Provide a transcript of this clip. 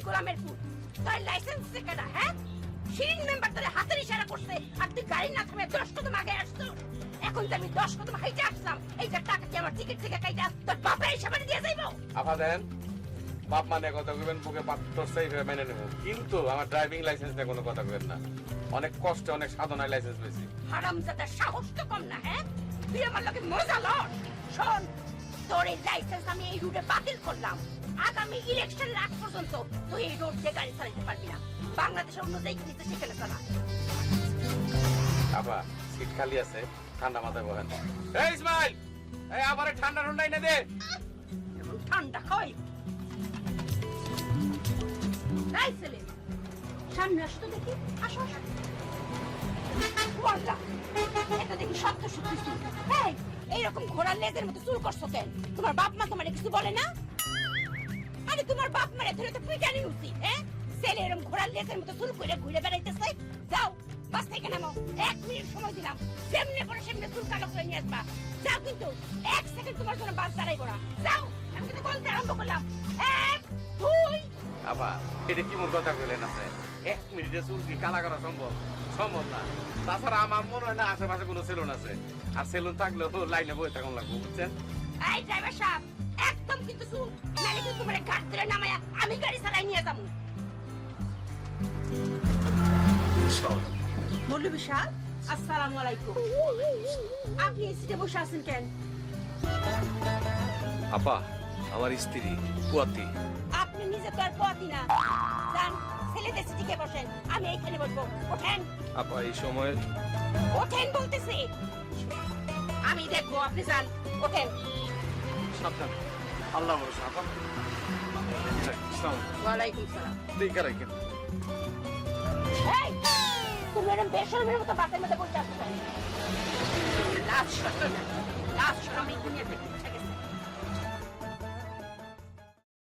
গোলামের পুত, তোর লাইসেন্স কেডা? হ্যাঁ, শিরিন মেম্বার তোর হাতের ইশারা করছে আর তুই গাড়ি না থামে 10 কদম আগে আসছো। এখন যে আমি 10 কদম হাইটে আসলাম, এইটা টাকা কি আমার টিকিট থেকে কাইটা তোর বাপের হিসাবে দিয়ে যাইবো? আপা দেন, বাপ মানে কথা কইবেন, বুকে পাথর সেইভাবে মেনে নেব, কিন্তু আমার ড্রাইভিং লাইসেন্স নিয়ে কোনো কথা কইবেন না। অনেক কষ্টে অনেক সাধনায় লাইসেন্স পেয়েছি। হারামজাদার সাহস তো কম না। হ্যাঁ, তুই আমার লগে মজা লস। শোন, তোর এই লাইসেন্স আমি এই রুটে বাতিল করলাম। আগামী ইলেকশন আগ পর্যন্ত তুই এই রোড দিয়ে গাড়ি চালাতে পারবি না। বাংলাদেশের অন্য জায়গায় সেখানে চালা। আপা সিট খালি আছে, ঠান্ডা মাথায় বহেন। এই ইসমাইল, এই আবার ঠান্ডা ঠান্ডা এনে দে। এখন ঠান্ডা খাই। এই ছেলে, সামনে আসতো দেখি, আসো আসো। ওয়াল্লাহ, এটা দেখি সত্য সত্যি চুল। এই, এইরকম ঘোড়ার লেজের মতো চুল করছো কেন? তোমার বাপ মা তোমার কিছু বলে না? আরে তোমার বাপ মারে ধরে তো পিটানি উচিত। হ্যাঁ, ছেলে এরকম ঘোড়ার লেজের মতো চুল করে ঘুরে বেড়াইতেছে। যাও, বাস থেকে নামো, 1 মিনিট সময় দিলাম। সেমনে করে সেমনে চুল কালো করে নিয়ে আসবা। যাও, কিন্তু 1 সেকেন্ড তোমার জন্য বাস দাঁড়াইবো না। যাও, আমি কিন্তু বলতে আরম্ভ করলাম। 1, 2। আপা এটা কি মোর কথা কইলেন আপনি? 1 মিনিটে চুল কি কালা করা সম্ভব? সম্ভব না। তাছাড়া আমার মনে হয় না আশেপাশে কোনো সেলুন আছে, আর সেলুন থাকলেও লাইনে বসে থাকুন লাগবে, বুঝছেন? এই ড্রাইভার সাহেব, একদম কিন্তু চুল নালে কিন্তু তোমার গাড়ি ধরে নামায়া আমি গাড়ি চালাই নিয়ে যাবো। মৌলভী সাহেব, আসসালামু আলাইকুম। আপনি এই সিটে বসে আছেন কেন? আপা, আমার স্ত্রী কুয়াতি। আপনি নিজে তো আর পোয়াতি না। যান, ছেলেদের সিটে বসেন, আমি এইখানে বসবো। ওঠেন। আপা এই সময় ওঠেন বলতেছি। আমি দেখবো, আপনি যান, ওঠেন। সাবধান, আল্লাহ ভরসা। আপা ওয়ালাইকুম সালাম। দেখা রাখেন। এই, তুমি এরকম বেশরমের মতো বাসের মধ্যে বসে আসছো। লাজ শরম, লাজ শরম এই দুনিয়া থেকে